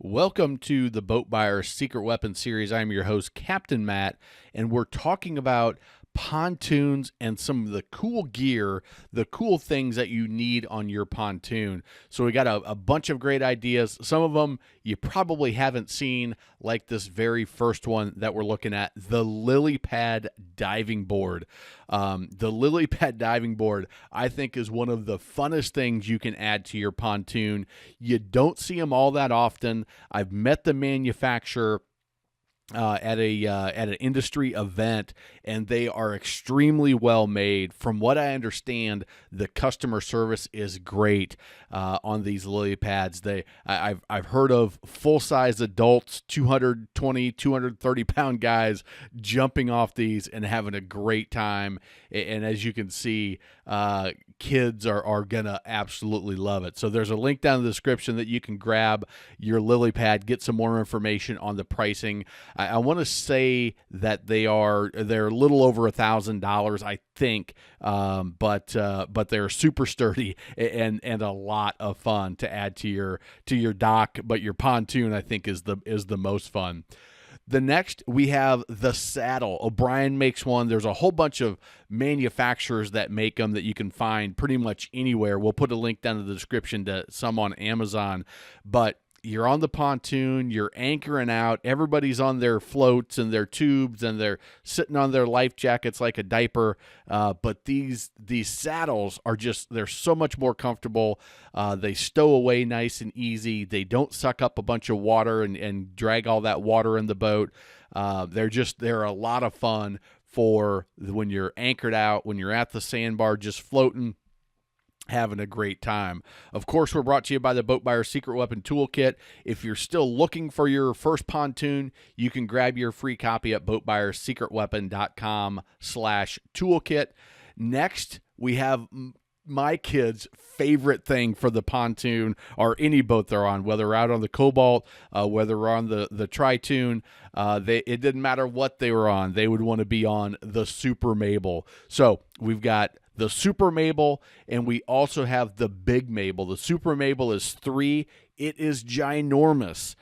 Welcome to the Boat Buyer's Secret Weapon Series. I'm your host, Captain Matt, and we're talking about pontoons and some of the cool gear, the cool things that you need on your pontoon. So we got a bunch of great ideas. Some of them you probably haven't seen, like this very first one that we're looking at, the Lilypad diving board. The Lilypad diving board, I think, is one of the funnest things you can add to your pontoon. You don't see them all that often. I've met the manufacturer at an industry event, and they are extremely well made. From what I understand, the customer service is great on these lily pads. I've heard of full size adults, 220, 230 pound guys jumping off these and having a great time. And as you can see, kids are gonna absolutely love it. So there's a link down in the description that you can grab your lily pad, get some more information on the pricing. I want to say that they're a little over $1,000, I think, but they're super sturdy and a lot of fun to add to your dock. But your pontoon, I think, is the most fun. The next, we have the saddle. O'Brien makes one. There's a whole bunch of manufacturers that make them that you can find pretty much anywhere. We'll put a link down in the description to some on Amazon. But you're on the pontoon, you're anchoring out, everybody's on their floats and their tubes, and they're sitting on their life jackets like a diaper. But these saddles are they're so much more comfortable. They stow away nice and easy. They don't suck up a bunch of water and drag all that water in the boat. They're a lot of fun for when you're anchored out, when you're at the sandbar just floating, having a great time. Of course, we're brought to you by the Boat Buyer's Secret Weapon Toolkit. If you're still looking for your first pontoon, you can grab your free copy at boatbuyerssecretweapon.com/toolkit. Next, we have my kids' favorite thing for the pontoon, or any boat they're on, whether we're out on the Cobalt, whether we're on the Tri-Toon. It didn't matter what they were on. They would want to be on the Super Mabel. So we've got the Super Mabel, and we also have the Big Mabel. The Super Mabel is 3. It is ginormous.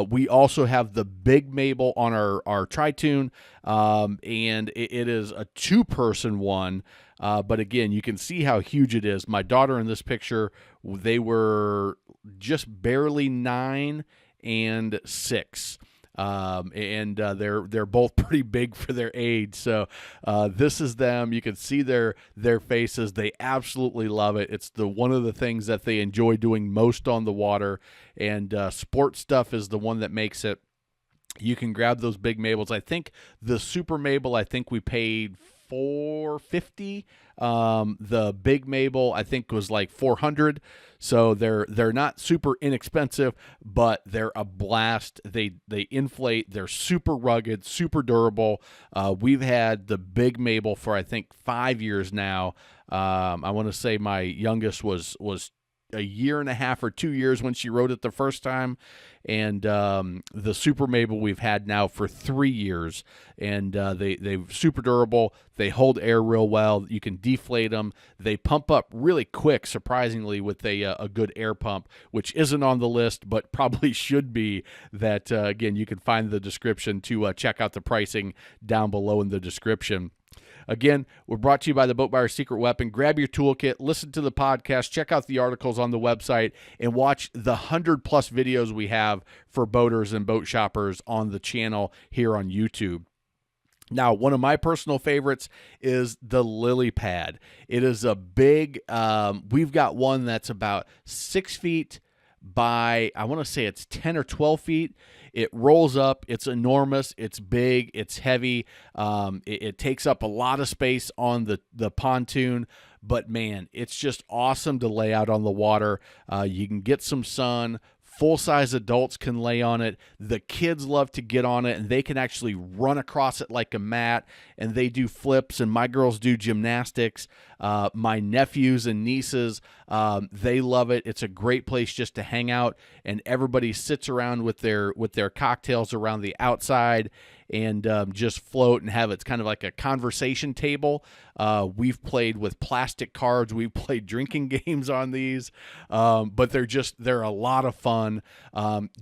We also have the Big Mabel on our Tri-Toon, and it is a 2-person one. But again, you can see how huge it is. My daughter in this picture, they were just barely 9 and 6. They're both pretty big for their age. So this is them. You can see their faces. They absolutely love it. It's one of the things that they enjoy doing most on the water. And sport stuff is the one that makes it. You can grab those Big Mabels. I think the Super Mabel, we paid $450. The Big Mabel, I think, was like $400. So they're not super inexpensive, but they're a blast. They inflate. They're super rugged, super durable. We've had the Big Mabel for, I think, 5 years now. I want to say my youngest was a year and a half or 2 years when she rode it the first time, and the Super Mabel we've had now for 3 years, and they're super durable. They hold air real well. You can deflate them. They pump up really quick, surprisingly, with a good air pump, which isn't on the list but probably should be. That again, you can find the description to check out the pricing down below in the description. Again, we're brought to you by the Boat Buyer's Secret Weapon. Grab your toolkit, listen to the podcast, check out the articles on the website, and watch the 100+ videos we have for boaters and boat shoppers on the channel here on YouTube. Now, one of my personal favorites is the Lilypad. It is a big, we've got one that's about 6 feet by, I want to say it's 10 or 12 feet. It rolls up. It's enormous. It's big. It's heavy. It takes up a lot of space on the pontoon. But, man, it's just awesome to lay out on the water. You can get some sun. Full-size adults can lay on it. The kids love to get on it, and they can actually run across it like a mat, and they do flips, and my girls do gymnastics. My nephews and nieces, they love it. It's a great place just to hang out, and everybody sits around with their cocktails around the outside. and just float and have it's kind of like a conversation table. We've played with plastic cards. We've played drinking games on these, but they're a lot of fun.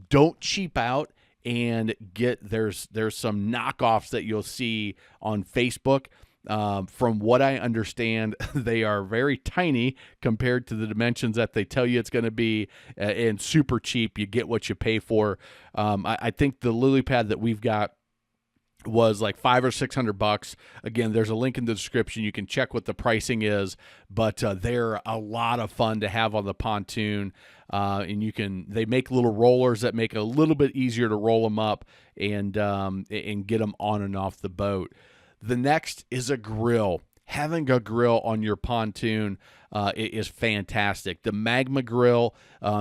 Don't cheap out and there's some knockoffs that you'll see on Facebook. From what I understand, they are very tiny compared to the dimensions that they tell you it's going to be, and super cheap. You get what you pay for. I think the Lilypad that we've got was like $500 or $600. Again, there's a link in the description. You can check what the pricing is, but they're a lot of fun to have on the pontoon. And they make little rollers that make it a little bit easier to roll them up and get them on and off the boat. The next is a grill. Having a grill on your pontoon is fantastic. The Magma grill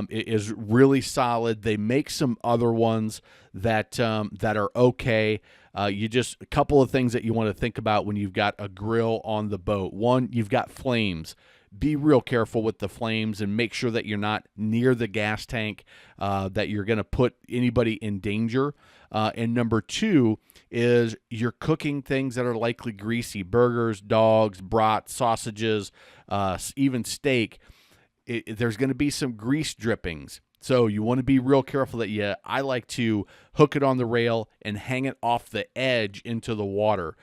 is really solid. They make some other ones that are okay. A couple of things that you want to think about when you've got a grill on the boat. One, you've got flames. Be real careful with the flames and make sure that you're not near the gas tank, that you're going to put anybody in danger. And number two is you're cooking things that are likely greasy: burgers, dogs, brats, sausages, even steak. There's going to be some grease drippings. So you want to be real careful I like to hook it on the rail and hang it off the edge into the water.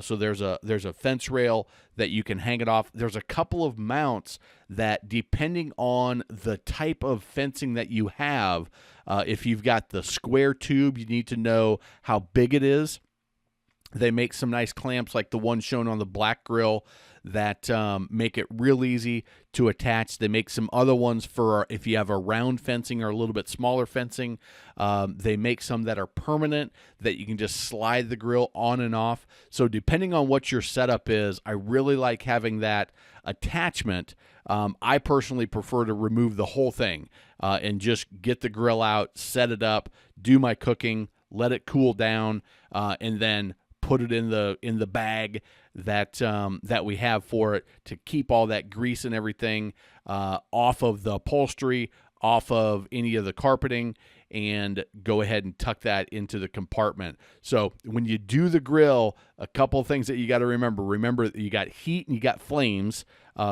So there's a fence rail that you can hang it off. There's a couple of mounts that, depending on the type of fencing that you have, if you've got the square tube, you need to know how big it is. They make some nice clamps like the one shown on the black grill that make it real easy to attach. They make some other ones for if you have a round fencing or a little bit smaller fencing. They make some that are permanent that you can just slide the grill on and off. So depending on what your setup is, I really like having that attachment. I personally prefer to remove the whole thing and just get the grill out, set it up, do my cooking, let it cool down, and then put it in the bag that we have for it to keep all that grease and everything off of the upholstery, off of any of the carpeting, and go ahead and tuck that into the compartment. So when you do the grill, a couple of things that you got to remember. Remember that you got heat and you got flames,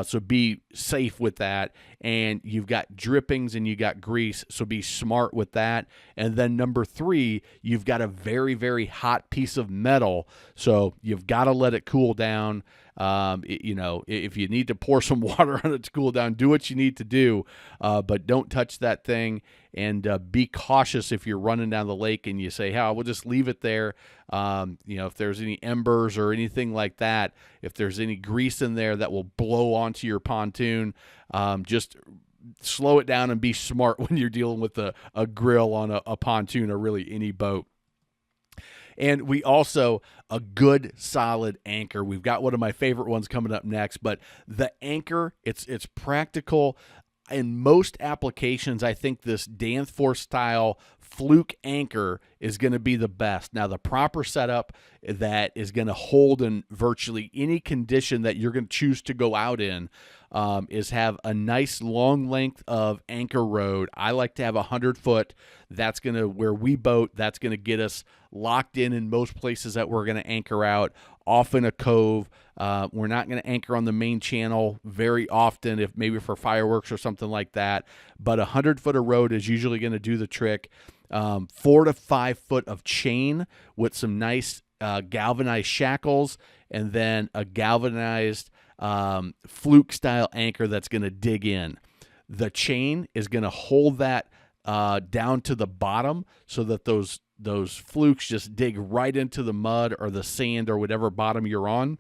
so be safe with that. And you've got drippings and you got grease, so be smart with that. And then number three, you've got a very, very hot piece of metal, so you've got to let it cool down. If you need to pour some water on it to cool down, do what you need to do, but don't touch that thing. And be cautious if you're running down the lake and you say, we'll just leave it there. If there's any embers or anything like that, if there's any grease in there that will blow onto your pontoon, just slow it down and be smart when you're dealing with a grill on a pontoon or really any boat. And we also, a good solid anchor. We've got one of my favorite ones coming up next, but the anchor, it's practical. In most applications, I think this Danforth style fluke anchor is going to be the best. Now, the proper setup that is going to hold in virtually any condition that you're going to choose to go out in is have a nice long length of anchor rode. I like to have 100 foot. That's going to, where we boat, that's going to get us locked in most places that we're going to anchor out, off in a cove. We're not going to anchor on the main channel very often, if maybe for fireworks or something like that. But 100 foot of rode is usually going to do the trick. 4 to 5 foot of chain with some nice galvanized shackles, and then a galvanized fluke style anchor that's going to dig in. The chain is going to hold that down to the bottom so that those flukes just dig right into the mud or the sand or whatever bottom you're on.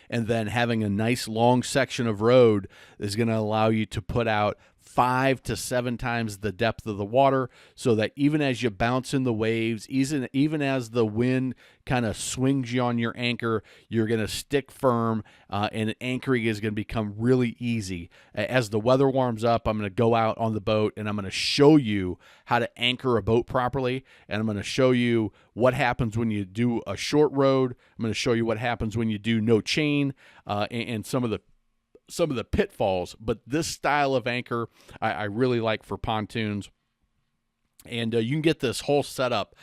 And then having a nice long section of rode is going to allow you to put out 5 to 7 times the depth of the water, so that even as you bounce in the waves, even as the wind kind of swings you on your anchor, you're going to stick firm, and anchoring is going to become really easy. As the weather warms up, I'm going to go out on the boat and I'm going to show you how to anchor a boat properly, and I'm going to show you what happens when you do a short rode. I'm going to show you what happens when you do no chain, and some of the pitfalls. But this style of anchor I really like for pontoons. And you can get this whole setup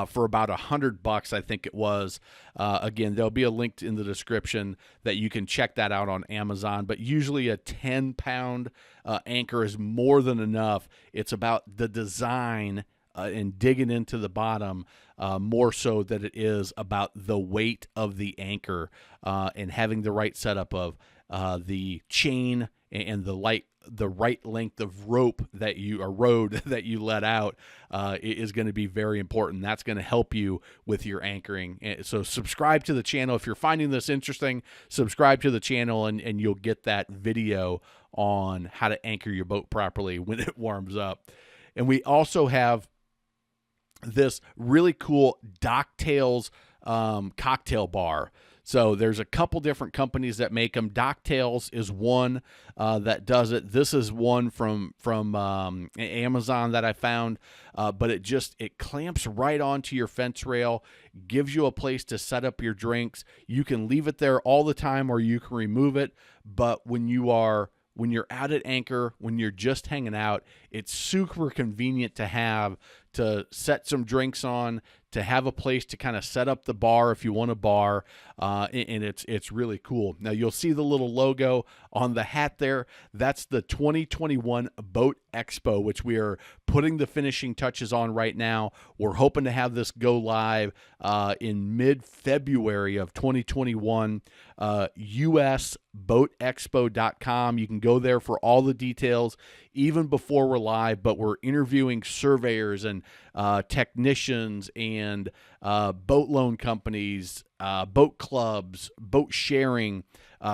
for about $100, I think it was. Again, there'll be a link in the description that you can check that out on Amazon. But usually a 10-pound anchor is more than enough. It's about the design and digging into the bottom more so than it is about the weight of the anchor and having the right setup of the chain and the right length of rope that you or road that you let out is going to be very important. That's going to help you with your anchoring. So subscribe to the channel if you're finding this interesting. Subscribe to the channel and you'll get that video on how to anchor your boat properly when it warms up. And we also have this really cool Docktails cocktail bar. So there's a couple different companies that make them. Docktails is one that does it. This is one from Amazon that I found, but it clamps right onto your fence rail, gives you a place to set up your drinks. You can leave it there all the time, or you can remove it. But when you're out at anchor, when you're just hanging out, it's super convenient to set some drinks on, to have a place to kind of set up the bar if you want a bar, and it's really cool. Now, you'll see the little logo on the hat there. That's the 2021 Boat Expo, which we are putting the finishing touches on right now. We're hoping to have this go live in mid-February of 2021. usboatexpo.com. You can go there for all the details, even before we're live, but we're interviewing surveyors and technicians and boat loan companies, boat clubs, boat sharing,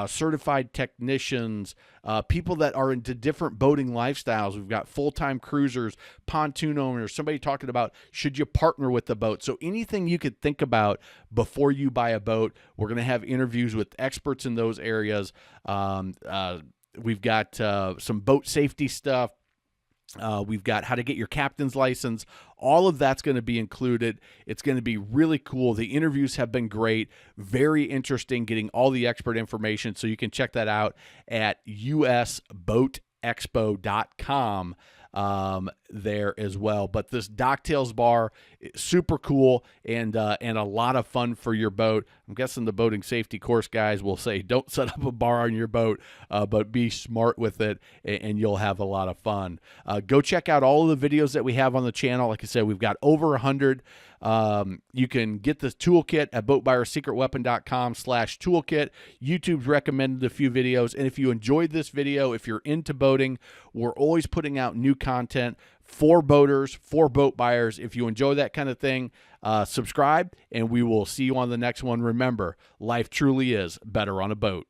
certified technicians, people that are into different boating lifestyles. We've got full-time cruisers, pontoon owners, somebody talking about should you partner with the boat. So anything you could think about before you buy a boat, we're going to have interviews with experts in those areas. We've got some boat safety stuff. We've got how to get your captain's license. All of that's going to be included. It's going to be really cool. The interviews have been great, very interesting, getting all the expert information. So you can check that out at usboatexpo.com there as well. But this Docktails bar, super cool and a lot of fun for your boat. I'm guessing the boating safety course guys will say don't set up a bar on your boat, but be smart with it and you'll have a lot of fun. Go check out all of the videos that we have on the channel. Like I said, we've got over 100. You can get this toolkit at boatbuyersecretweapon.com/toolkit. YouTube's recommended a few videos. And if you enjoyed this video, if you're into boating, we're always putting out new content for boaters, for boat buyers. If you enjoy that kind of thing, subscribe, and we will see you on the next one. Remember, life truly is better on a boat.